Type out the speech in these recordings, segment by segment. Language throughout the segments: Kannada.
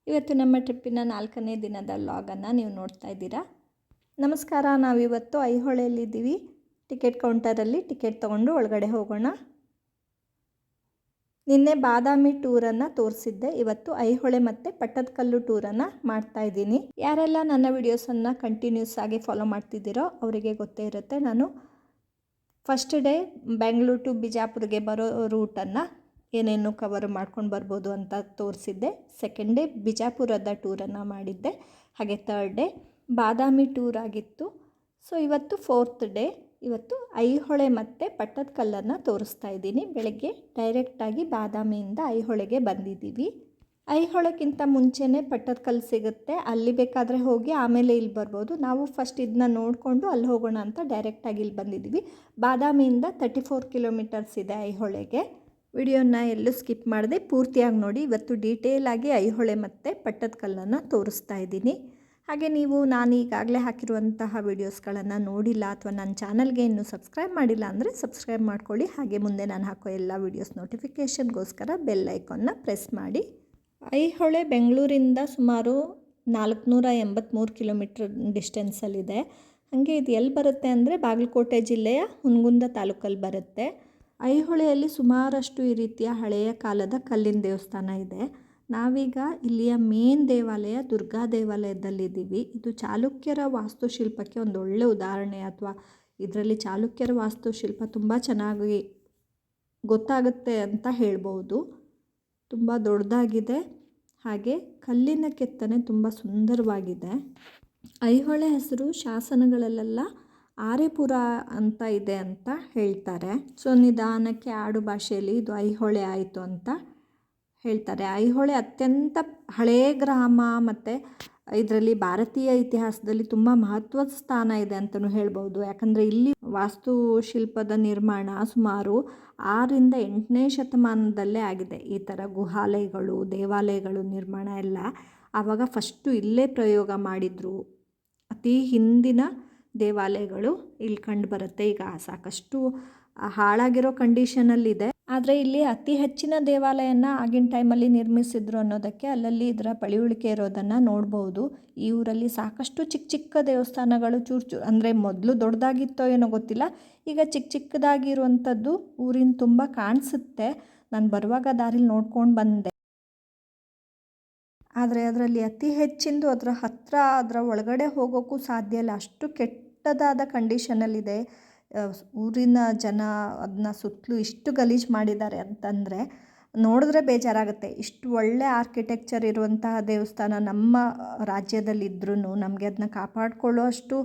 ಇವತ್ತು ನಮ್ಮ ಟ್ರಿಪ್ಪಿನ 4ನೇ ದಿನದ ವ್ಲಾಗನ್ನು ನೀವು ನೋಡ್ತಾ ಇದ್ದೀರಾ. ನಮಸ್ಕಾರ. ನಾವಿವತ್ತು ಐಹೊಳೆಯಲ್ಲಿದ್ದೀವಿ. ಟಿಕೆಟ್ ಕೌಂಟರಲ್ಲಿ ಟಿಕೆಟ್ ತೊಗೊಂಡು ಒಳಗಡೆ ಹೋಗೋಣ. ನಿನ್ನೆ ಬಾದಾಮಿ ಟೂರನ್ನು ತೋರಿಸಿದ್ದೆ. ಇವತ್ತು ಐಹೊಳೆ ಮತ್ತು ಪಟ್ಟದಕಲ್ಲು ಟೂರನ್ನು ಮಾಡ್ತಾಯಿದ್ದೀನಿ. ಯಾರೆಲ್ಲ ನನ್ನ ವಿಡಿಯೋಸನ್ನು ಕಂಟಿನ್ಯೂಸ್ ಆಗಿ ಫಾಲೋ ಮಾಡ್ತಿದ್ದೀರೋ ಅವರಿಗೆ ಗೊತ್ತೇ ಇರುತ್ತೆ. ನಾನು ಫಸ್ಟ್ ಡೇ ಬೆಂಗಳೂರು ಟು ಬಿಜಾಪುರ್ಗೆ ಬರೋ ರೂಟನ್ನು ಏನೇನು ಕವರ್ ಮಾಡ್ಕೊಂಡು ಬರ್ಬೋದು ಅಂತ ತೋರಿಸಿದ್ದೆ. ಸೆಕೆಂಡ್ ಡೇ ಬಿಜಾಪುರದ ಟೂರನ್ನು ಮಾಡಿದ್ದೆ. ಹಾಗೆ ಥರ್ಡ್ ಡೇ ಬಾದಾಮಿ ಟೂರ್ ಆಗಿತ್ತು. ಸೊ ಇವತ್ತು ಫೋರ್ತ್ ಡೇ. ಇವತ್ತು ಐಹೊಳೆ ಮತ್ತು ಪಟ್ಟದಕಲ್ಲನ್ನು ತೋರಿಸ್ತಾ ಇದ್ದೀನಿ. ಬೆಳಗ್ಗೆ ಡೈರೆಕ್ಟಾಗಿ ಬಾದಾಮಿಯಿಂದ ಐಹೊಳೆಗೆ ಬಂದಿದ್ದೀವಿ. ಐಹೊಳೆಗಿಂತ ಮುಂಚೆನೇ ಪಟ್ಟದಕಲ್ಲು ಸಿಗುತ್ತೆ. ಅಲ್ಲಿ ಬೇಕಾದರೆ ಹೋಗಿ ಆಮೇಲೆ ಇಲ್ಲಿ ಬರ್ಬೋದು. ನಾವು ಫಸ್ಟ್ ಇದನ್ನ ನೋಡಿಕೊಂಡು ಅಲ್ಲಿ ಹೋಗೋಣ ಅಂತ ಡೈರೆಕ್ಟಾಗಿ ಇಲ್ಲಿ ಬಂದಿದ್ದೀವಿ. ಬಾದಾಮಿಯಿಂದ 34 ಕಿಲೋಮೀಟರ್ಸ್ ಇದೆ ಐಹೊಳೆಗೆ. ವಿಡಿಯೋನ ಎಲ್ಲೂ ಸ್ಕಿಪ್ ಮಾಡದೆ ಪೂರ್ತಿಯಾಗಿ ನೋಡಿ. ಇವತ್ತು ಡೀಟೇಲಾಗಿ ಐಹೊಳೆ ಮತ್ತು ಪಟ್ಟದಕಲ್ಲನ್ನು ತೋರಿಸ್ತಾ ಇದ್ದೀನಿ. ಹಾಗೆ ನೀವು ನಾನು ಈಗಾಗಲೇ ಹಾಕಿರುವಂತಹ ವೀಡಿಯೋಸ್ಗಳನ್ನು ನೋಡಿಲ್ಲ ಅಥವಾ ನನ್ನ ಚಾನಲ್ಗೆ ಇನ್ನೂ ಸಬ್ಸ್ಕ್ರೈಬ್ ಮಾಡಿಲ್ಲ ಅಂದರೆ ಸಬ್ಸ್ಕ್ರೈಬ್ ಮಾಡ್ಕೊಳ್ಳಿ. ಹಾಗೆ ಮುಂದೆ ನಾನು ಹಾಕೋ ಎಲ್ಲ ವೀಡಿಯೋಸ್ ನೋಟಿಫಿಕೇಷನ್ಗೋಸ್ಕರ ಬೆಲ್ ಐಕಾನ್ನ ಪ್ರೆಸ್ ಮಾಡಿ. ಐಹೊಳೆ ಬೆಂಗಳೂರಿಂದ ಸುಮಾರು 483 ಕಿಲೋಮೀಟ್ರ್ ಡಿಸ್ಟೆನ್ಸಲ್ಲಿದೆ. ಹಾಗೆ ಇದು ಎಲ್ಲಿ ಬರುತ್ತೆ ಅಂದರೆ ಬಾಗಲಕೋಟೆ ಜಿಲ್ಲೆಯ ಹುನಗುಂದ ತಾಲೂಕಲ್ಲಿ ಬರುತ್ತೆ. ಐಹೊಳೆಯಲ್ಲಿ ಸುಮಾರಷ್ಟು ಈ ರೀತಿಯ ಹಳೆಯ ಕಾಲದ ಕಲ್ಲಿನ ದೇವಸ್ಥಾನ ಇದೆ. ನಾವೀಗ ಇಲ್ಲಿಯ ಮೇನ್ ದೇವಾಲಯ ದುರ್ಗಾ ದೇವಾಲಯದಲ್ಲಿದ್ದೀವಿ. ಇದು ಚಾಲುಕ್ಯರ ವಾಸ್ತುಶಿಲ್ಪಕ್ಕೆ ಒಂದು ಒಳ್ಳೆಯ ಉದಾಹರಣೆ. ಅಥವಾ ಇದರಲ್ಲಿ ಚಾಲುಕ್ಯರ ವಾಸ್ತುಶಿಲ್ಪ ತುಂಬ ಚೆನ್ನಾಗಿ ಗೊತ್ತಾಗುತ್ತೆ ಅಂತ ಹೇಳ್ಬೋದು. ತುಂಬ ದೊಡ್ಡದಾಗಿದೆ. ಹಾಗೆ ಕಲ್ಲಿನ ಕೆತ್ತನೆ ತುಂಬ ಸುಂದರವಾಗಿದೆ. ಐಹೊಳೆ ಹೆಸರು ಶಾಸನಗಳಲ್ಲೆಲ್ಲ ಆರ್ಯಪುರ ಅಂತ ಇದೆ ಅಂತ ಹೇಳ್ತಾರೆ. ಸೊ ನಿಧಾನಕ್ಕೆ ಆಡು ಭಾಷೆಯಲ್ಲಿ ಇದು ಐಹೊಳೆ ಆಯಿತು ಅಂತ ಹೇಳ್ತಾರೆ. ಐಹೊಳೆ ಅತ್ಯಂತ ಹಳೆಯ ಗ್ರಾಮ ಮತ್ತು ಇದರಲ್ಲಿ ಭಾರತೀಯ ಇತಿಹಾಸದಲ್ಲಿ ತುಂಬ ಮಹತ್ವದ ಸ್ಥಾನ ಇದೆ ಅಂತಲೂ ಹೇಳ್ಬೋದು. ಯಾಕಂದರೆ ಇಲ್ಲಿ ವಾಸ್ತುಶಿಲ್ಪದ ನಿರ್ಮಾಣ ಸುಮಾರು 6ರಿಂದ 8ನೇ ಶತಮಾನದಲ್ಲೇ ಆಗಿದೆ. ಈ ಥರ ಗುಹಾಲಯಗಳು, ದೇವಾಲಯಗಳು ನಿರ್ಮಾಣ ಎಲ್ಲ ಆವಾಗ ಫಸ್ಟು ಇಲ್ಲೇ ಪ್ರಯೋಗ ಮಾಡಿದರು. ಅತಿ ಹಿಂದಿನ ದೇವಾಲಯಗಳು ಇಲ್ಲಿ ಕಂಡು ಬರುತ್ತೆ. ಈಗ ಸಾಕಷ್ಟು ಹಾಳಾಗಿರೋ ಕಂಡೀಷನಲ್ಲಿದೆ. ಆದರೆ ಇಲ್ಲಿ ಅತಿ ಹೆಚ್ಚಿನ ದೇವಾಲಯನ ಆಗಿನ ಟೈಮಲ್ಲಿ ನಿರ್ಮಿಸಿದ್ರು ಅನ್ನೋದಕ್ಕೆ ಅಲ್ಲಲ್ಲಿ ಇದರ ಪಳಿಯುಳಿಕೆ ಇರೋದನ್ನು ನೋಡ್ಬೋದು. ಈ ಊರಲ್ಲಿ ಸಾಕಷ್ಟು ಚಿಕ್ಕ ಚಿಕ್ಕ ದೇವಸ್ಥಾನಗಳು ಚೂರು ಅಂದರೆ ಮೊದಲು ದೊಡ್ಡದಾಗಿತ್ತೋ ಏನೋ ಗೊತ್ತಿಲ್ಲ, ಈಗ ಚಿಕ್ಕ ಚಿಕ್ಕದಾಗಿರುವಂಥದ್ದು ಊರಿನ ತುಂಬ ಕಾಣಿಸುತ್ತೆ. ನಾನು ಬರುವಾಗ ದಾರಿಲಿ ನೋಡ್ಕೊಂಡು ಬಂದೆ. ಆದರೆ ಅದರಲ್ಲಿ ಅತಿ ಹೆಚ್ಚಿಂದು ಅದರ ಹತ್ತಿರ ಅದರ ಒಳಗಡೆ ಹೋಗೋಕ್ಕೂ ಸಾಧ್ಯ ಇಲ್ಲ, ಅಷ್ಟು ಕೆಟ್ಟದಾದ ಕಂಡೀಷನಲ್ಲಿದೆ. ಊರಿನ ಜನ ಅದನ್ನ ಸುತ್ತಲೂ ಇಷ್ಟು ಗಲೀಜು ಮಾಡಿದ್ದಾರೆ ಅಂತಂದರೆ ನೋಡಿದ್ರೆ ಬೇಜಾರಾಗುತ್ತೆ. ಇಷ್ಟು ಒಳ್ಳೆ ಆರ್ಕಿಟೆಕ್ಚರ್ ಇರುವಂತಹ ದೇವಸ್ಥಾನ ನಮ್ಮ ರಾಜ್ಯದಲ್ಲಿದ್ರೂ ನಮಗೆ ಅದನ್ನ ಕಾಪಾಡಿಕೊಳ್ಳೋ ಅಷ್ಟು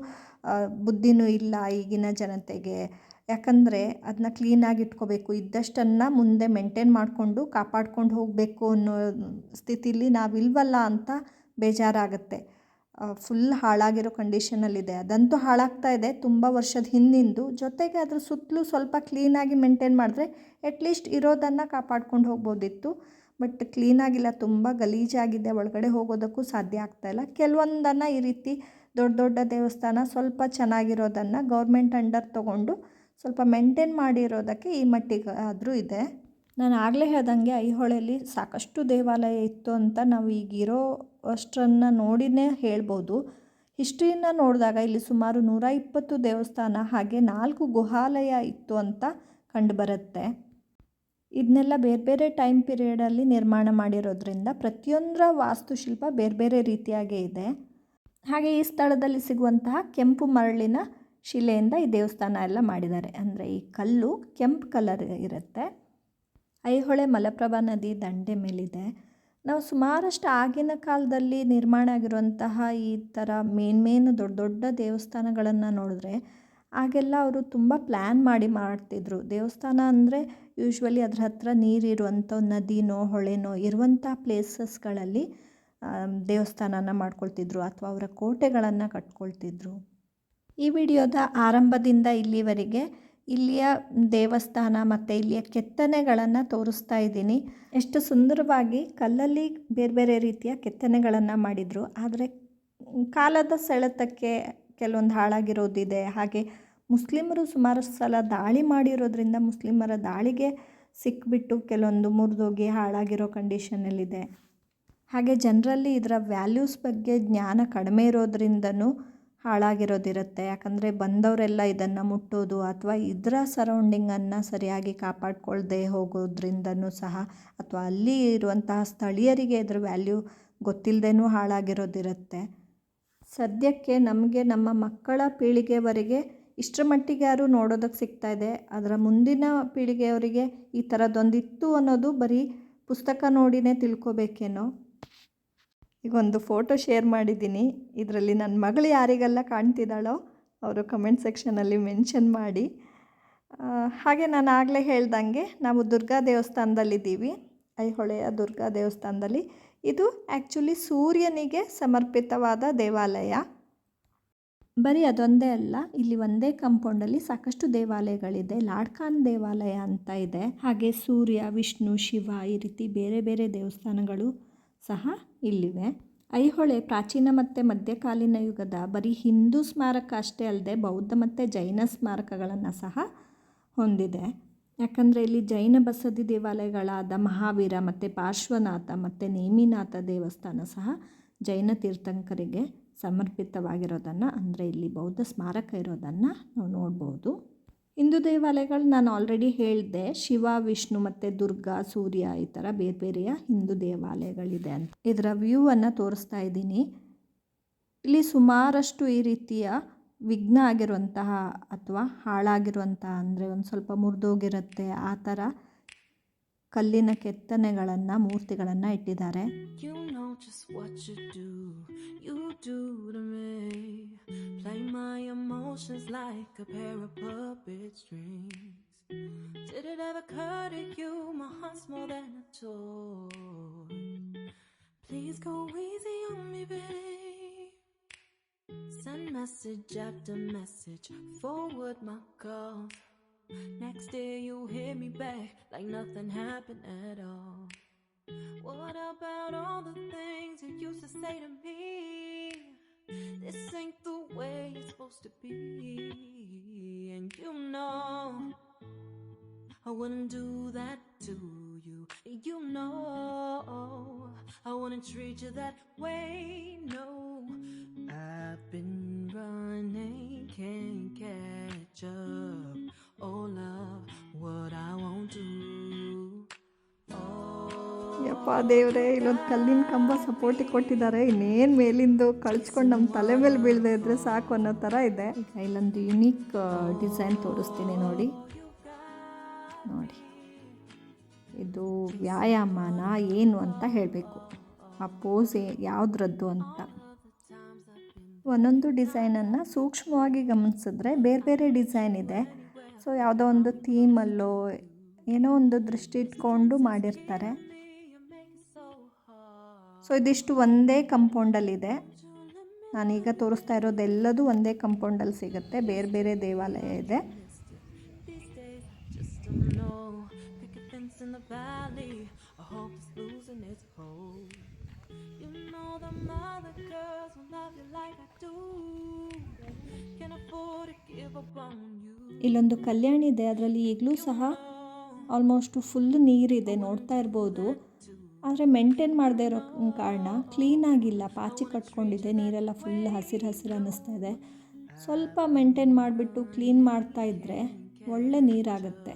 ಬುದ್ಧಿನೂ ಇಲ್ಲ ಈಗಿನ ಜನತೆಗೆ. ಯಾಕಂದರೆ ಅದನ್ನ ಕ್ಲೀನಾಗಿ ಇಟ್ಕೋಬೇಕು, ಇದ್ದಷ್ಟನ್ನು ಮುಂದೆ ಮೇಂಟೈನ್ ಮಾಡಿಕೊಂಡು ಕಾಪಾಡ್ಕೊಂಡು ಹೋಗಬೇಕು ಅನ್ನೋ ಸ್ಥಿತಿಲಿ ನಾವಿಲ್ವಲ್ಲ ಅಂತ ಬೇಜಾರಾಗುತ್ತೆ. ಫುಲ್ ಹಾಳಾಗಿರೋ ಕಂಡೀಷನಲ್ಲಿದೆ. ಅದಂತೂ ಹಾಳಾಗ್ತಾ ಇದೆ, ತುಂಬ ವರ್ಷದ ಹಿಂದಿಂದು. ಜೊತೆಗೆ ಅದ್ರ ಸುತ್ತಲೂ ಸ್ವಲ್ಪ ಕ್ಲೀನಾಗಿ ಮೇಂಟೈನ್ ಮಾಡಿದ್ರೆ ಅಟ್ಲೀಸ್ಟ್ ಇರೋದನ್ನು ಕಾಪಾಡ್ಕೊಂಡು ಹೋಗ್ಬೋದಿತ್ತು. ಬಟ್ ಕ್ಲೀನಾಗಿಲ್ಲ, ತುಂಬ ಗಲೀಜಾಗಿದೆ. ಒಳಗಡೆ ಹೋಗೋದಕ್ಕೂ ಸಾಧ್ಯ ಆಗ್ತಾಯಿಲ್ಲ. ಕೆಲವೊಂದನ್ನು ಈ ರೀತಿ ದೊಡ್ಡ ದೊಡ್ಡ ದೇವಸ್ಥಾನ ಸ್ವಲ್ಪ ಚೆನ್ನಾಗಿರೋದನ್ನು ಗೌರ್ಮೆಂಟ್ ಅಂಡರ್ ತೊಗೊಂಡು ಸ್ವಲ್ಪ ಮೇಂಟೈನ್ ಮಾಡಿರೋದಕ್ಕೆ ಈ ಮಟ್ಟಿಗೆ ಆದರೂ ಇದೆ. ನಾನು ಆಗಲೇ ಹೇಳ್ದಂಗೆ ಐಹೊಳೆಯಲ್ಲಿ ಸಾಕಷ್ಟು ದೇವಾಲಯ ಇತ್ತು ಅಂತ ನಾವು ಈಗಿರೋ ಅಷ್ಟನ್ನು ನೋಡಿನೇ ಹೇಳ್ಬೋದು. ಹಿಸ್ಟ್ರಿನ ನೋಡಿದಾಗ ಇಲ್ಲಿ ಸುಮಾರು 120 ದೇವಸ್ಥಾನ ಹಾಗೆ 4 ಗುಹಾಲಯ ಇತ್ತು ಅಂತ ಕಂಡುಬರುತ್ತೆ. ಇದನ್ನೆಲ್ಲ ಬೇರೆ ಬೇರೆ ಟೈಮ್ ಪೀರಿಯಡಲ್ಲಿ ನಿರ್ಮಾಣ ಮಾಡಿರೋದ್ರಿಂದ ಪ್ರತಿಯೊಂದರ ವಾಸ್ತುಶಿಲ್ಪ ಬೇರೆ ಬೇರೆ ರೀತಿಯಾಗೇ ಇದೆ. ಹಾಗೆ ಈ ಸ್ಥಳದಲ್ಲಿ ಸಿಗುವಂತಹ ಕೆಂಪು ಮರಳಿನ ಶಿಲೆಯಿಂದ ಈ ದೇವಸ್ಥಾನ ಎಲ್ಲ ಮಾಡಿದ್ದಾರೆ. ಅಂದರೆ ಈ ಕಲ್ಲು ಕೆಂಪು ಕಲರ್ ಇರುತ್ತೆ. ಐಹೊಳೆ ಮಲಪ್ರಭಾ ನದಿ ದಂಡೆ ಮೇಲಿದೆ. ನಾವು ಸುಮಾರಷ್ಟು ಆಗಿನ ಕಾಲದಲ್ಲಿ ನಿರ್ಮಾಣ ಆಗಿರುವಂತಹ ಈ ಥರ ಮೇನ್ ದೊಡ್ಡ ದೊಡ್ಡ ದೇವಸ್ಥಾನಗಳನ್ನು ನೋಡಿದ್ರೆ ಆಗೆಲ್ಲ ಅವರು ತುಂಬ ಪ್ಲ್ಯಾನ್ ಮಾಡಿ ಮಾಡ್ತಿದ್ರು. ದೇವಸ್ಥಾನ ಅಂದರೆ ಯೂಶ್ವಲಿ ಅದ್ರ ಹತ್ರ ನೀರಿರುವಂಥ ನದಿನೋ ಹೊಳೆನೋ ಇರುವಂಥ ಪ್ಲೇಸಸ್ಗಳಲ್ಲಿ ದೇವಸ್ಥಾನನ ಮಾಡ್ಕೊಳ್ತಿದ್ರು ಅಥವಾ ಅವರ ಕೋಟೆಗಳನ್ನು ಕಟ್ಕೊಳ್ತಿದ್ರು. ಈ ವಿಡಿಯೋದ ಆರಂಭದಿಂದ ಇಲ್ಲಿವರೆಗೆ ಇಲ್ಲಿಯ ದೇವಸ್ಥಾನ ಮತ್ತು ಇಲ್ಲಿಯ ಕೆತ್ತನೆಗಳನ್ನು ತೋರಿಸ್ತಾ ಇದ್ದೀನಿ. ಎಷ್ಟು ಸುಂದರವಾಗಿ ಕಲ್ಲಲ್ಲಿ ಬೇರೆ ಬೇರೆ ರೀತಿಯ ಕೆತ್ತನೆಗಳನ್ನು ಮಾಡಿದರು. ಆದರೆ ಕಾಲದ ಸೆಳೆತಕ್ಕೆ ಕೆಲವೊಂದು ಹಾಳಾಗಿರೋದಿದೆ. ಹಾಗೆ ಮುಸ್ಲಿಮರು ಸುಮಾರು ಸಲ ದಾಳಿ ಮಾಡಿರೋದ್ರಿಂದ ಮುಸ್ಲಿಮರ ದಾಳಿಗೆ ಸಿಕ್ಬಿಟ್ಟು ಕೆಲವೊಂದು ಮುರಿದೋಗಿ ಹಾಳಾಗಿರೋ ಕಂಡೀಷನಲ್ಲಿದೆ. ಹಾಗೆ ಜನರಲ್ಲಿ ಇದರ ವ್ಯಾಲ್ಯೂಸ್ ಬಗ್ಗೆ ಜ್ಞಾನ ಕಡಿಮೆ ಇರೋದ್ರಿಂದನೂ ಹಾಳಾಗಿರೋದಿರುತ್ತೆ. ಯಾಕಂದರೆ ಬಂದವರೆಲ್ಲ ಇದನ್ನು ಮುಟ್ಟೋದು ಅಥವಾ ಇದರ ಸರೌಂಡಿಂಗನ್ನು ಸರಿಯಾಗಿ ಕಾಪಾಡಿಕೊಳ್ಳದೆ ಹೋಗೋದ್ರಿಂದನೂ ಸಹ, ಅಥವಾ ಅಲ್ಲಿ ಇರುವಂತಹ ಸ್ಥಳೀಯರಿಗೆ ಇದರ ವ್ಯಾಲ್ಯೂ ಗೊತ್ತಿಲ್ಲದೇನೂ ಹಾಳಾಗಿರೋದಿರುತ್ತೆ. ಸದ್ಯಕ್ಕೆ ನಮಗೆ ನಮ್ಮ ಮಕ್ಕಳ ಪೀಳಿಗೆವರೆಗೆ ಇಷ್ಟರ ಮಟ್ಟಿಗೆ ಯಾರು ನೋಡೋದಕ್ಕೆ ಸಿಗ್ತಾ ಇದೆ. ಅದರ ಮುಂದಿನ ಪೀಳಿಗೆಯವರಿಗೆ ಈ ಥರದ್ದೊಂದಿತ್ತು ಅನ್ನೋದು ಬರೀ ಪುಸ್ತಕ ನೋಡಿನೇ ತಿಳ್ಕೊಬೇಕೇನೋ. ಈಗ ಒಂದು ಫೋಟೋ ಶೇರ್ ಮಾಡಿದ್ದೀನಿ. ಇದರಲ್ಲಿ ನನ್ನ ಮಗಳು ಯಾರಿಗೆಲ್ಲ ಕಾಣ್ತಿದ್ದಾಳೋ ಅವರು ಕಮೆಂಟ್ ಸೆಕ್ಷನಲ್ಲಿ ಮೆನ್ಷನ್ ಮಾಡಿ. ಹಾಗೆ ನಾನು ಆಗಲೇ ಹೇಳ್ದಂಗೆ ನಾವು ದುರ್ಗಾ ದೇವಸ್ಥಾನದಲ್ಲಿದ್ದೀವಿ, ಐಹೊಳೆಯ ದುರ್ಗಾ ದೇವಸ್ಥಾನದಲ್ಲಿ. ಇದು ಆ್ಯಕ್ಚುಲಿ ಸೂರ್ಯನಿಗೆ ಸಮರ್ಪಿತವಾದ ದೇವಾಲಯ. ಬರೀ ಅದೊಂದೇ ಅಲ್ಲ, ಇಲ್ಲಿ ಒಂದೇ ಕಾಂಪೌಂಡಲ್ಲಿ ಸಾಕಷ್ಟು ದೇವಾಲಯಗಳಿದೆ. ಲಾಡ್ಖಾನ್ ದೇವಾಲಯ ಅಂತ ಇದೆ. ಹಾಗೆ ಸೂರ್ಯ, ವಿಷ್ಣು, ಶಿವ ಈ ರೀತಿ ಬೇರೆ ಬೇರೆ ದೇವಸ್ಥಾನಗಳು ಸಹ ಇಲ್ಲಿವೆ. ಐಹೊಳೆ ಪ್ರಾಚೀನ ಮತ್ತು ಮಧ್ಯಕಾಲೀನ ಯುಗದ ಬರೀ ಹಿಂದೂ ಸ್ಮಾರಕ ಅಷ್ಟೇ ಅಲ್ಲದೆ ಬೌದ್ಧ ಮತ್ತು ಜೈನ ಸ್ಮಾರಕಗಳನ್ನು ಸಹ ಹೊಂದಿದೆ. ಯಾಕಂದರೆ ಇಲ್ಲಿ ಜೈನ ಬಸದಿ ದೇವಾಲಯಗಳಾದ ಮಹಾವೀರ ಮತ್ತು ಪಾರ್ಶ್ವನಾಥ ಮತ್ತು ನೇಮಿನಾಥ ದೇವಸ್ಥಾನ ಸಹ ಜೈನ ತೀರ್ಥಂಕರಿಗೆ ಸಮರ್ಪಿತವಾಗಿರೋದನ್ನು, ಅಂದರೆ ಇಲ್ಲಿ ಬೌದ್ಧ ಸ್ಮಾರಕ ಇರೋದನ್ನು ನಾವು ನೋಡ್ಬೋದು. ಹಿಂದೂ ದೇವಾಲಯಗಳು ನಾನು ಆಲ್ರೆಡಿ ಹೇಳಿದೆ, ಶಿವ, ವಿಷ್ಣು ಮತ್ತು ದುರ್ಗಾ, ಸೂರ್ಯ ಈ ಥರ ಬೇರೆ ಬೇರೆಯ ಹಿಂದೂ ದೇವಾಲಯಗಳಿದೆ ಅಂತ. ಇದರ ವ್ಯೂವನ್ನು ತೋರಿಸ್ತಾ ಇದ್ದೀನಿ. ಇಲ್ಲಿ ಸುಮಾರಷ್ಟು ಈ ರೀತಿಯ ವಿಘ್ನ ಆಗಿರುವಂತಹ ಅಥವಾ ಹಾಳಾಗಿರುವಂತಹ, ಅಂದರೆ ಒಂದು ಸ್ವಲ್ಪ ಮುರಿದೋಗಿರುತ್ತೆ ಆ ಥರ ಕಲ್ಲಿನ ಕೆತ್ತನೆಗಳನ್ನು, ಮೂರ್ತಿಗಳನ್ನು ಇಟ್ಟಿದ್ದಾರೆ. Play my emotions like a pair of puppet strings. Did it ever occur to you my heart's more than a toy? Please go easy on me, babe. Send message after message, forward my calls. Next day you hit me back like nothing happened at all. What about all the things you used to say to me? This ain't the way it's supposed to be. And you know I wouldn't do that to you. You know I wouldn't treat you that way. No, I've been running, can't catch up. Oh love, what I won't do. ಯಪ್ಪ ದೇವರೇ, ಇಲ್ಲೊಂದು ಕಲ್ಲಿನ ಕಂಬ ಸಪೋರ್ಟಿಗೆ ಕೊಟ್ಟಿದ್ದಾರೆ. ಇನ್ನೇನು ಮೇಲಿಂದು ಕಳ್ಚ್ಕೊಂಡು ನಮ್ಮ ತಲೆ ಮೇಲೆ ಬೀಳದೆ ಇದ್ದರೆ ಸಾಕು ಅನ್ನೋ ಥರ ಇದೆ. ಈಗ ಇಲ್ಲೊಂದು ಯುನೀಕ್ ಡಿಸೈನ್ ತೋರಿಸ್ತೀನಿ ನೋಡಿ. ಇದು ವ್ಯಾಯಾಮನ ಏನು ಅಂತ ಹೇಳಬೇಕು, ಆ ಪೋಸ್ ಯಾವುದ್ರದ್ದು ಅಂತ. ಒಂದೊಂದು ಡಿಸೈನನ್ನು ಸೂಕ್ಷ್ಮವಾಗಿ ಗಮನಿಸಿದ್ರೆ ಬೇರೆ ಬೇರೆ ಡಿಸೈನ್ ಇದೆ. ಸೊ ಯಾವುದೋ ಒಂದು ಥೀಮಲ್ಲೋ ಏನೋ ಒಂದು ದೃಷ್ಟಿ ಇಟ್ಕೊಂಡು ಮಾಡಿರ್ತಾರೆ. ಸೊ ಇದಿಷ್ಟು ಒಂದೇ ಕಂಪೌಂಡಲ್ಲಿದೆ. ನಾನೀಗ ತೋರಿಸ್ತಾ ಇರೋದೆಲ್ಲದೂ ಒಂದೇ ಕಂಪೌಂಡಲ್ಲಿ ಸಿಗುತ್ತೆ. ಬೇರೆ ಬೇರೆ ದೇವಾಲಯ ಇದೆ. ಇಲ್ಲೊಂದು ಕಲ್ಯಾಣಿ ಇದೆ, ಅದರಲ್ಲಿ ಈಗಲೂ ಸಹ ಆಲ್ಮೋಸ್ಟ್ ಫುಲ್ ನೀರಿದೆ, ನೋಡ್ತಾ ಇರ್ಬೋದು. ಆದರೆ ಮೇಂಟೈನ್ ಮಾಡದೇ ಇರೋ ಕಾರಣ ಕ್ಲೀನಾಗಿಲ್ಲ, ಪಾಚಿ ಕಟ್ಕೊಂಡಿದೆ, ನೀರೆಲ್ಲ ಫುಲ್ ಹಸಿರು ಅನ್ನಿಸ್ತಾ ಇದೆ. ಸ್ವಲ್ಪ ಮೇಂಟೈನ್ ಮಾಡಿಬಿಟ್ಟು ಕ್ಲೀನ್ ಮಾಡ್ತಾ ಇದ್ದರೆ ಒಳ್ಳೆ ನೀರಾಗುತ್ತೆ.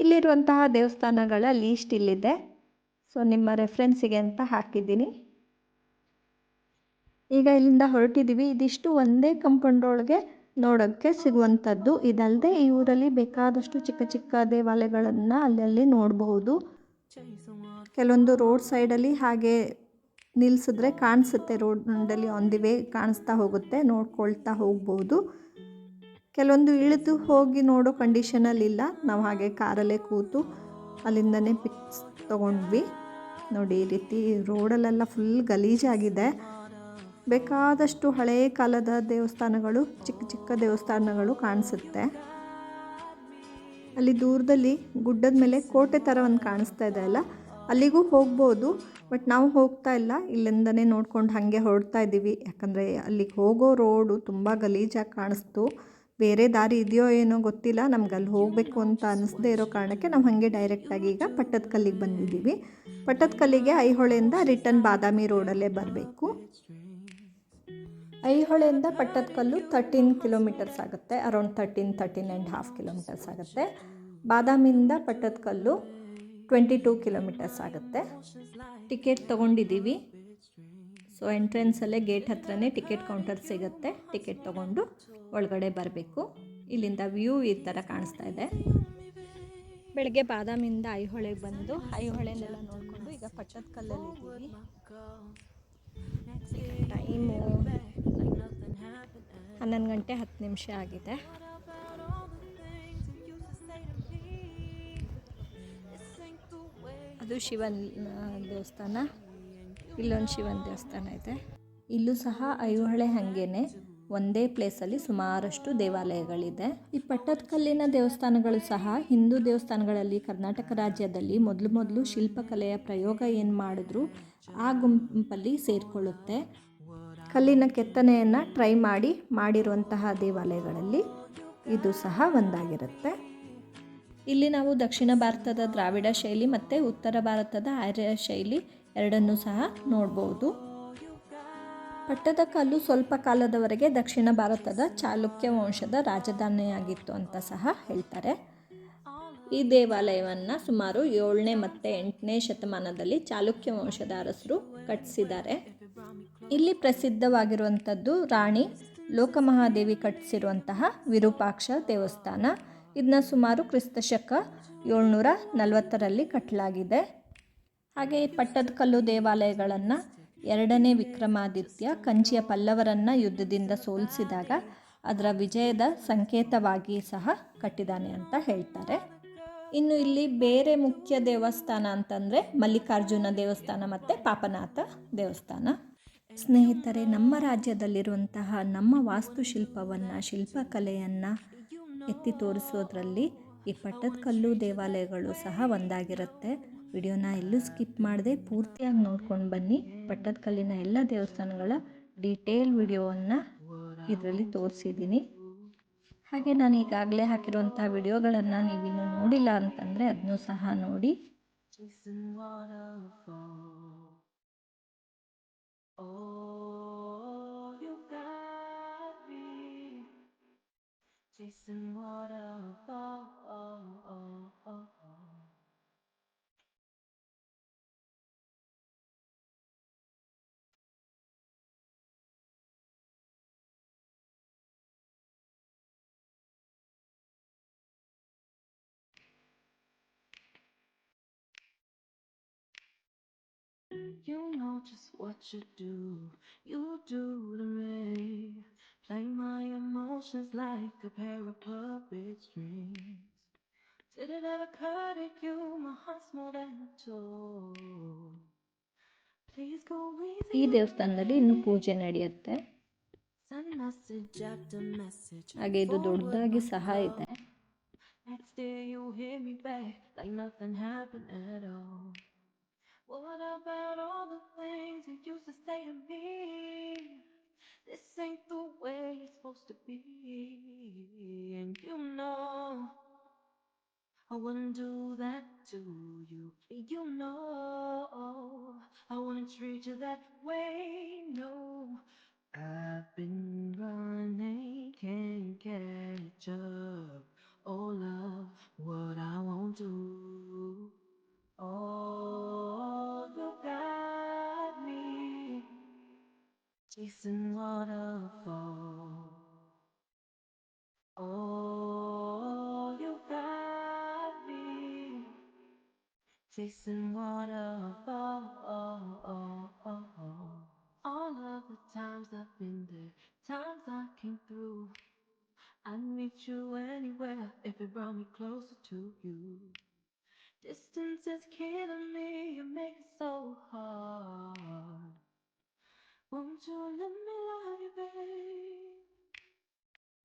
ಇಲ್ಲಿರುವಂತಹ ದೇವಸ್ಥಾನಗಳ ಲೀಸ್ಟ್ ಇಲ್ಲಿದೆ. ಸೊ ನಿಮ್ಮ ರೆಫರೆನ್ಸಿಗೆ ಅಂತ ಹಾಕಿದ್ದೀನಿ. ಈಗ ಇಲ್ಲಿಂದ ಹೊರಟಿದ್ದೀವಿ. ಇದಿಷ್ಟು ಒಂದೇ ಕಂಪೌಂಡ್ ಒಳಗೆ ನೋಡೋಕ್ಕೆ ಸಿಗುವಂಥದ್ದು. ಇದಲ್ಲದೆ ಈ ಊರಲ್ಲಿ ಬೇಕಾದಷ್ಟು ಚಿಕ್ಕ ಚಿಕ್ಕ ದೇವಾಲಯಗಳನ್ನು ಅಲ್ಲಲ್ಲಿ ನೋಡಬಹುದು. ಕೆಲವೊಂದು ರೋಡ್ ಸೈಡಲ್ಲಿ ಹಾಗೆ ನಿಲ್ಲಿಸಿದ್ರೆ ಕಾಣಿಸುತ್ತೆ, ರೋಡಲ್ಲಿ ಆನ್ ದಿ ವೇ ಕಾಣಿಸ್ತಾ ಹೋಗುತ್ತೆ, ನೋಡ್ಕೊಳ್ತಾ ಹೋಗ್ಬೋದು. ಕೆಲವೊಂದು ಇಳಿದು ಹೋಗಿ ನೋಡೋ ಕಂಡೀಷನಲ್ಲಿಲ್ಲ, ನಾವು ಹಾಗೆ ಕಾರಲ್ಲೇ ಕೂತು ಅಲ್ಲಿಂದನೇ ಪಿಕ್ಸ್ ತೊಗೊಂಡ್ವಿ. ನೋಡಿ ಈ ರೀತಿ ರೋಡಲ್ಲೆಲ್ಲ ಫುಲ್ ಗಲೀಜಾಗಿದೆ. ಬೇಕಾದಷ್ಟು ಹಳೆಯ ಕಾಲದ ದೇವಸ್ಥಾನಗಳು, ಚಿಕ್ಕ ಚಿಕ್ಕ ದೇವಸ್ಥಾನಗಳು ಕಾಣಿಸುತ್ತೆ. ಅಲ್ಲಿ ದೂರದಲ್ಲಿ ಗುಡ್ಡದ ಮೇಲೆ ಕೋಟೆ ಥರ ಒಂದು ಕಾಣಿಸ್ತಾ ಇದೆ ಅಲ್ಲ, ಅಲ್ಲಿಗೂ ಹೋಗ್ಬೋದು. ಬಟ್ ನಾವು ಹೋಗ್ತಾ ಇಲ್ಲ, ಇಲ್ಲಿಂದನೇ ನೋಡ್ಕೊಂಡು ಹಾಗೆ ಹೊರಡ್ತಾ ಇದ್ದೀವಿ. ಯಾಕಂದರೆ ಅಲ್ಲಿಗೆ ಹೋಗೋ ರೋಡು ತುಂಬ ಗಲೀಜಾಗಿ ಕಾಣಿಸ್ತು. ಬೇರೆ ದಾರಿ ಇದೆಯೋ ಏನೋ ಗೊತ್ತಿಲ್ಲ, ನಮ್ಗೆ ಅಲ್ಲಿ ಹೋಗಬೇಕು ಅಂತ ಅನ್ನಿಸ್ದೇ ಇರೋ ಕಾರಣಕ್ಕೆ ನಾವು ಹಾಗೆ ಡೈರೆಕ್ಟಾಗಿ ಈಗ ಪಟ್ಟದಕಲ್ಲಿಗೆ ಬಂದಿದ್ದೀವಿ. ಪಟ್ಟದಕಲ್ಲಿಗೆ ಐಹೊಳೆಯಿಂದ ರಿಟರ್ನ್ ಬಾದಾಮಿ ರೋಡಲ್ಲೇ ಬರಬೇಕು. ಐಹೊಳೆಯಿಂದ ಪಟ್ಟದಕಲ್ಲು 13 ಕಿಲೋಮೀಟರ್ಸ್ ಆಗುತ್ತೆ, ಅರೌಂಡ್ 13.5 ಕಿಲೋಮೀಟರ್ಸ್ ಆಗುತ್ತೆ. ಬಾದಾಮಿಯಿಂದ ಪಟ್ಟದಕಲ್ಲು 22 ಕಿಲೋಮೀಟರ್ಸ್ ಆಗುತ್ತೆ. ಟಿಕೆಟ್ ತೊಗೊಂಡಿದ್ದೀವಿ. ಸೊ ಎಂಟ್ರೆನ್ಸಲ್ಲೇ ಗೇಟ್ ಹತ್ರನೇ ಟಿಕೆಟ್ ಕೌಂಟರ್ ಸಿಗುತ್ತೆ. ಟಿಕೆಟ್ ತೊಗೊಂಡು ಒಳಗಡೆ ಬರಬೇಕು. ಇಲ್ಲಿಂದ ವ್ಯೂ ಈ ಥರ ಕಾಣಿಸ್ತಾ ಇದೆ. ಬೆಳಗ್ಗೆ ಬಾದಾಮಿಯಿಂದ ಐಹೊಳೆಗೆ ಬಂದು ಐಹೊಳೆನೆಲ್ಲ ನೋಡಿಕೊಂಡು ಈಗ ಪಟ್ಟದಕಲ್ಲಲ್ಲಿದ್ದೀವಿ. ಟೈಮು 11:10 ಆಗಿದೆ. ಅದು ಶಿವನ ದೇವಸ್ಥಾನ, ಇಲ್ಲೊಂದು ಶಿವನ ದೇವಸ್ಥಾನ ಇದೆ. ಇಲ್ಲೂ ಸಹ ಐಹೊಳೆ ಹಾಗೇನೆ ಒಂದೇ ಪ್ಲೇಸಲ್ಲಿ ಸುಮಾರಷ್ಟು ದೇವಾಲಯಗಳಿದೆ. ಈ ಪಟ್ಟದಕಲ್ಲಿನ ದೇವಸ್ಥಾನಗಳು ಸಹ ಹಿಂದೂ ದೇವಸ್ಥಾನಗಳಲ್ಲಿ ಕರ್ನಾಟಕ ರಾಜ್ಯದಲ್ಲಿ ಮೊದಲು ಶಿಲ್ಪಕಲೆಯ ಪ್ರಯೋಗ ಏನು ಮಾಡಿದ್ರು ಆ ಗುಂಪಲ್ಲಿ ಸೇರಿಕೊಳ್ಳುತ್ತೆ. ಕಲ್ಲಿನ ಕೆತ್ತನೆಯನ್ನು ಟ್ರೈ ಮಾಡಿರುವಂತಹ ದೇವಾಲಯಗಳಲ್ಲಿ ಇದು ಸಹ ಒಂದಾಗಿರುತ್ತೆ. ಇಲ್ಲಿ ನಾವು ದಕ್ಷಿಣ ಭಾರತದ ದ್ರಾವಿಡ ಶೈಲಿ ಮತ್ತು ಉತ್ತರ ಭಾರತದ ಆರ್ಯ ಶೈಲಿ ಎರಡನ್ನೂ ಸಹ ನೋಡ್ಬೋದು. ಪಟ್ಟದಕಲ್ಲು ಸ್ವಲ್ಪ ಕಾಲದವರೆಗೆ ದಕ್ಷಿಣ ಭಾರತದ ಚಾಲುಕ್ಯ ವಂಶದ ರಾಜಧಾನಿಯಾಗಿತ್ತು ಅಂತ ಸಹ ಹೇಳ್ತಾರೆ. ಈ ದೇವಾಲಯವನ್ನು ಸುಮಾರು 7ನೇ ಮತ್ತು 8ನೇ ಶತಮಾನದಲ್ಲಿ ಚಾಲುಕ್ಯ ವಂಶದ ಅರಸರು ಕಟ್ಟಿಸಿದ್ದಾರೆ. ಇಲ್ಲಿ ಪ್ರಸಿದ್ಧವಾಗಿರುವಂಥದ್ದು ರಾಣಿ ಲೋಕಮಹಾದೇವಿ ಕಟ್ಟಿಸಿರುವಂತಹ ವಿರೂಪಾಕ್ಷ ದೇವಸ್ಥಾನ. ಇದನ್ನ ಸುಮಾರು ಕ್ರಿಸ್ತಶಕ 740ರಲ್ಲಿ ಕಟ್ಟಲಾಗಿದೆ. ಹಾಗೆ ಈ ಪಟ್ಟದಕಲ್ಲು ದೇವಾಲಯಗಳನ್ನು 2ನೇ ವಿಕ್ರಮಾದಿತ್ಯ ಕಂಚಿಯ ಪಲ್ಲವರನ್ನು ಯುದ್ಧದಿಂದ ಸೋಲಿಸಿದಾಗ ಅದರ ವಿಜಯದ ಸಂಕೇತವಾಗಿ ಸಹ ಕಟ್ಟಿದ್ದಾನೆ ಅಂತ ಹೇಳ್ತಾರೆ. ಇನ್ನು ಇಲ್ಲಿ ಬೇರೆ ಮುಖ್ಯ ದೇವಸ್ಥಾನ ಅಂತಂದರೆ ಮಲ್ಲಿಕಾರ್ಜುನ ದೇವಸ್ಥಾನ ಮತ್ತು ಪಾಪನಾಥ ದೇವಸ್ಥಾನ. ಸ್ನೇಹಿತರೆ, ನಮ್ಮ ರಾಜ್ಯದಲ್ಲಿರುವಂತಹ ನಮ್ಮ ವಾಸ್ತುಶಿಲ್ಪವನ್ನು, ಶಿಲ್ಪಕಲೆಯನ್ನು ಎತ್ತಿ ತೋರಿಸೋದ್ರಲ್ಲಿ ಈ ಪಟ್ಟದಕಲ್ಲು ದೇವಾಲಯಗಳು ಸಹ ಒಂದಾಗಿರುತ್ತೆ. ವಿಡಿಯೋನ ಎಲ್ಲೂ ಸ್ಕಿಪ್ ಮಾಡದೆ ಪೂರ್ತಿಯಾಗಿ ನೋಡ್ಕೊಂಡು ಬನ್ನಿ. ಪಟ್ಟದಕಲ್ಲಿನ ಎಲ್ಲ ದೇವಸ್ಥಾನಗಳ ಡೀಟೇಲ್ ವಿಡಿಯೋವನ್ನು ಇದರಲ್ಲಿ ತೋರಿಸಿದ್ದೀನಿ. ಹಾಗೆ ನಾನು ಈಗಾಗಲೇ ಹಾಕಿರುವಂಥ ವಿಡಿಯೋಗಳನ್ನು ನೀವಿನ್ನೂ ನೋಡಿಲ್ಲ ಅಂತಂದರೆ ಅದನ್ನೂ ಸಹ ನೋಡಿ. You know just what you do to me. Play my emotions like a pair of puppet strings. Did it ever occur to you my heart's more than a toy? Please go easy. ಈ ದೇವಸ್ಥಾನದಲ್ಲಿ ಇನ್ನು ಪೂಜೆ ನಡೆಯುತ್ತೆ. Send message after message. ಹಾಗೆ ಇದು ದೊಡ್ಡದಾಗಿ ಸಹ ಇದೆ. Next day you hit me back like nothing happened at all. What about all the things you used to say to me? This ain't the way it's supposed to be. And you know I wouldn't do that to you. You know I wouldn't treat you that way. No, I've been running, can't catch up. Oh love, what I won't do. Oh, you got me chasing waterfalls. Oh, you got me chasing waterfalls. All of the times I've been there, times I came through. I'd meet you anywhere if it brought me closer to you. Distance is killing me, you make it so hard. Won't you let me love you, babe?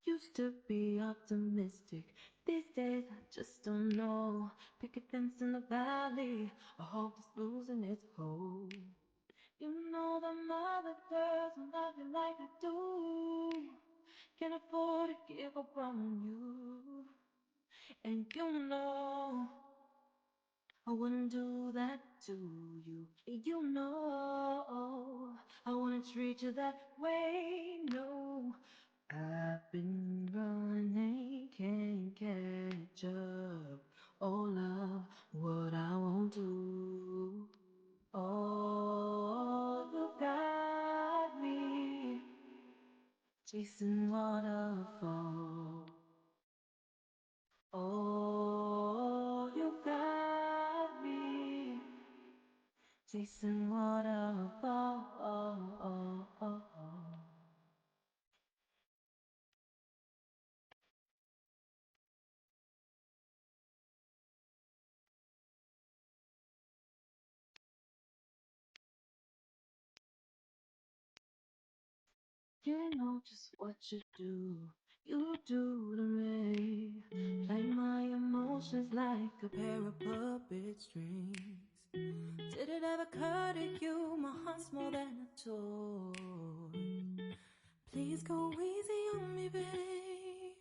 Used to be optimistic. These days I just don't know. Picket fence in the valley. I hope it's losing its hold. You know them other girls don't love you like I do. Can't afford to give up on you. And you know I wouldn't do that to you. You know I wouldn't treat you that way. No, I've been running, can't catch up. Oh love, what I won't do. Oh, you got me chasing waterfall. Oh, you got me chasing waterfall. You know just what you do to me. Like my emotions like a pair of puppet strings. Did it ever occur to you my heart's more than a toy? Please go easy on me, babe.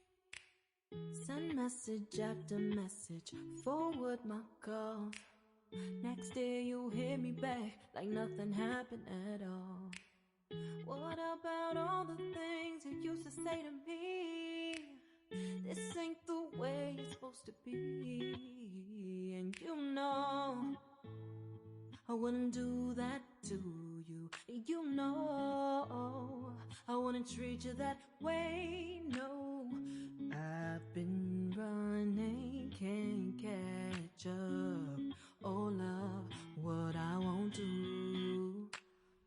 Send message after message, forward my calls. Next day you hit me back like nothing happened at all. What about all the things you used to say to me? This ain't the way it's supposed to be. And you know I wouldn't do that to you. You know I wouldn't treat you that way. No, I've been running, can't catch up. Oh love, what I won't do.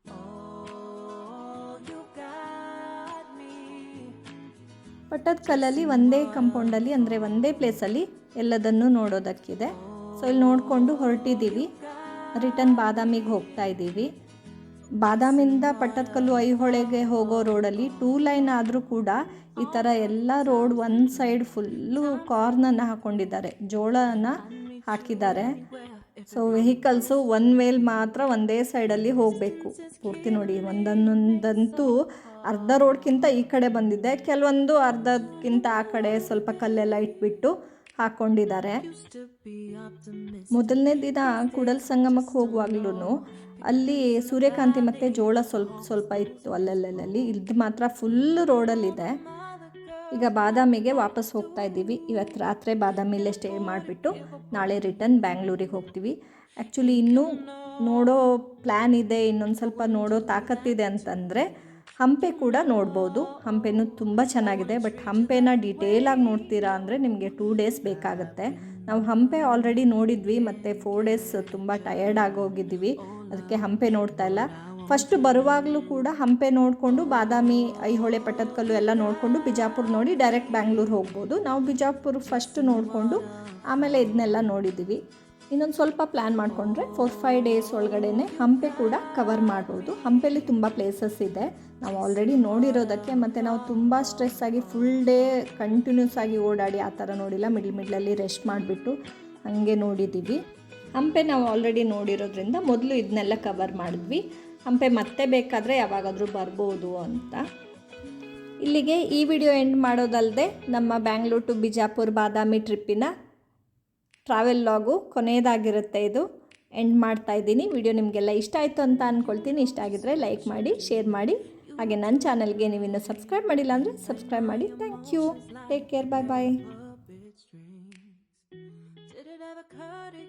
Oh, you got me. ಪಟ್ಟದಕಲ್ಲಲ್ಲಿ ಒಂದೇ ಕಂಪೌಂಡಲ್ಲಿ ಅಂದರೆ ಒಂದೇ ಪ್ಲೇಸಲ್ಲಿ ಎಲ್ಲದನ್ನು ನೋಡೋದಕ್ಕಿದೆ. ಸೊ ಇಲ್ಲಿ ನೋಡಿಕೊಂಡು ಹೊರಟಿದ್ದೀವಿ. ರಿಟರ್ನ್ ಬಾದಾಮಿಗೆ ಹೋಗ್ತಾ ಇದ್ದೀವಿ. ಬಾದಾಮಿಂದ ಪಟ್ಟದಕಲ್ಲು ಐಹೊಳೆಗೆ ಹೋಗೋ ರೋಡಲ್ಲಿ 2 ಲೈನ್ ಆದರೂ ಕೂಡ ಈ ಥರ ಎಲ್ಲ ರೋಡ್ ಒಂದು ಸೈಡ್ ಫುಲ್ಲು ಕಾರ್ನನ್ನು ಹಾಕ್ಕೊಂಡಿದ್ದಾರೆ, ಜೋಳನ ಹಾಕಿದ್ದಾರೆ. ಸೊ ವೆಹಿಕಲ್ಸು ಒನ್ ವೇಲ್ ಮಾತ್ರ ಒಂದೇ ಸೈಡಲ್ಲಿ ಹೋಗಬೇಕು. ಪೂರ್ತಿ ನೋಡಿ, ಒಂದೊಂದಂತೂ ಅರ್ಧ ರೋಡ್ಗಿಂತ ಈ ಕಡೆ ಬಂದಿದೆ, ಕೆಲವೊಂದು ಅರ್ಧಕ್ಕಿಂತ ಆ ಕಡೆ ಸ್ವಲ್ಪ ಕಲ್ಲೆಲ್ಲ ಇಟ್ಬಿಟ್ಟು ಹಾಕ್ಕೊಂಡಿದ್ದಾರೆ. ಮೊದಲನೇ ದಿನ ಕೂಡಲ ಸಂಗಮಕ್ಕೆ ಹೋಗುವಾಗ್ಲೂ ಅಲ್ಲಿ ಸೂರ್ಯಕಾಂತಿ ಮತ್ತು ಜೋಳ ಸ್ವಲ್ಪ ಇತ್ತು ಅಲ್ಲಲ್ಲಿ. ಇದು ಮಾತ್ರ ಫುಲ್ ರೋಡಲ್ಲಿದೆ. ಈಗ ಬಾದಾಮಿಗೆ ವಾಪಸ್ ಹೋಗ್ತಾ ಇದ್ದೀವಿ. ಇವತ್ತು ರಾತ್ರಿ ಬಾದಾಮಿಲೇ ಸ್ಟೇ ಮಾಡಿಬಿಟ್ಟು ನಾಳೆ ರಿಟರ್ನ್ ಬ್ಯಾಂಗ್ಳೂರಿಗೆ ಹೋಗ್ತೀವಿ. ಆ್ಯಕ್ಚುಲಿ ಇನ್ನೂ ನೋಡೋ ಪ್ಲ್ಯಾನ್ ಇದೆ, ಇನ್ನೊಂದು ಸ್ವಲ್ಪ ನೋಡೋ ತಾಕತ್ತಿದೆ ಅಂತಂದರೆ ಹಂಪೆ ಕೂಡ ನೋಡ್ಬೋದು. ಹಂಪೆನೂ ತುಂಬ ಚೆನ್ನಾಗಿದೆ. ಬಟ್ ಹಂಪೆನ ಡೀಟೇಲಾಗಿ ನೋಡ್ತೀರಾ ಅಂದರೆ ನಿಮಗೆ 2 ಡೇಸ್ ಬೇಕಾಗುತ್ತೆ. ನಾವು ಹಂಪೆ ಆಲ್ರೆಡಿ ನೋಡಿದ್ವಿ ಮತ್ತು 4 ಡೇಸ್ ತುಂಬ ಟಯರ್ಡ್ ಆಗೋಗಿದ್ದೀವಿ, ಅದಕ್ಕೆ ಹಂಪೆ ನೋಡ್ತಾ ಇಲ್ಲ. ಫಸ್ಟ್ ಬರುವಾಗಲೂ ಕೂಡ ಹಂಪೆ ನೋಡಿಕೊಂಡು ಬಾದಾಮಿ, ಐಹೊಳೆ, ಪಟ್ಟದಕಲ್ಲು ಎಲ್ಲ ನೋಡಿಕೊಂಡು ಬಿಜಾಪುರ ನೋಡಿ ಡೈರೆಕ್ಟ್ ಬ್ಯಾಂಗ್ಳೂರು ಹೋಗ್ಬೋದು. ನಾವು ಬಿಜಾಪುರ ಫಸ್ಟ್ ನೋಡಿಕೊಂಡು ಆಮೇಲೆ ಇದನ್ನೆಲ್ಲ ನೋಡಿದ್ದೀವಿ. ಇನ್ನೊಂದು ಸ್ವಲ್ಪ ಪ್ಲ್ಯಾನ್ ಮಾಡಿಕೊಂಡ್ರೆ 4-5 ಡೇಸ್ ಒಳಗಡೆ ಹಂಪೆ ಕೂಡ ಕವರ್ ಮಾಡ್ಬೋದು. ಹಂಪೆಯಲ್ಲಿ ತುಂಬ ಪ್ಲೇಸಸ್ ಇದೆ, ನಾವು ಆಲ್ರೆಡಿ ನೋಡಿರೋದಕ್ಕೆ. ಮತ್ತು ನಾವು ತುಂಬ ಸ್ಟ್ರೆಸ್ ಆಗಿ ಫುಲ್ ಡೇ ಕಂಟಿನ್ಯೂಸ್ ಆಗಿ ಓಡಾಡಿ ಆ ಥರ ನೋಡಿಲ್ಲ, ಮಿಡ್ಲಲ್ಲಿ ರೆಸ್ಟ್ ಮಾಡಿಬಿಟ್ಟು ಹಾಗೆ ನೋಡಿದ್ದೀವಿ. ಹಂಪೆ ನಾವು ಆಲ್ರೆಡಿ ನೋಡಿರೋದ್ರಿಂದ ಮೊದಲು ಇದನ್ನೆಲ್ಲ ಕವರ್ ಮಾಡಿದ್ವಿ. ಹಂಪೆ ಮತ್ತೆ ಬೇಕಾದರೆ ಯಾವಾಗಾದರೂ ಬರ್ಬೋದು ಅಂತ. ಇಲ್ಲಿಗೆ ಈ ವಿಡಿಯೋ ಎಂಡ್ ಮಾಡೋದಲ್ಲದೆ ನಮ್ಮ ಬ್ಯಾಂಗ್ಳೂರ್ ಟು ಬಿಜಾಪುರ ಬಾದಾಮಿ ಟ್ರಿಪ್ಪಿನ ಟ್ರಾವೆಲ್ ಲಾಗು ಕೊನೆಯದಾಗಿರುತ್ತೆ. ಇದು ಎಂಡ್ ಮಾಡ್ತಾ ಇದ್ದೀನಿ. ವಿಡಿಯೋ ನಿಮಗೆಲ್ಲ ಇಷ್ಟ ಆಯಿತು ಅಂತ ಅಂದ್ಕೊಳ್ತೀನಿ. ಇಷ್ಟ ಆಗಿದ್ದರೆ ಲೈಕ್ ಮಾಡಿ, ಶೇರ್ ಮಾಡಿ. ಹಾಗೆ ನನ್ನ ಚಾನಲ್ಗೆ ನೀವಿನ್ನೂ ಸಬ್ಸ್ಕ್ರೈಬ್ ಮಾಡಿಲ್ಲ ಅಂದರೆ ಸಬ್ಸ್ಕ್ರೈಬ್ ಮಾಡಿ. Thank you. Take care. Bye bye.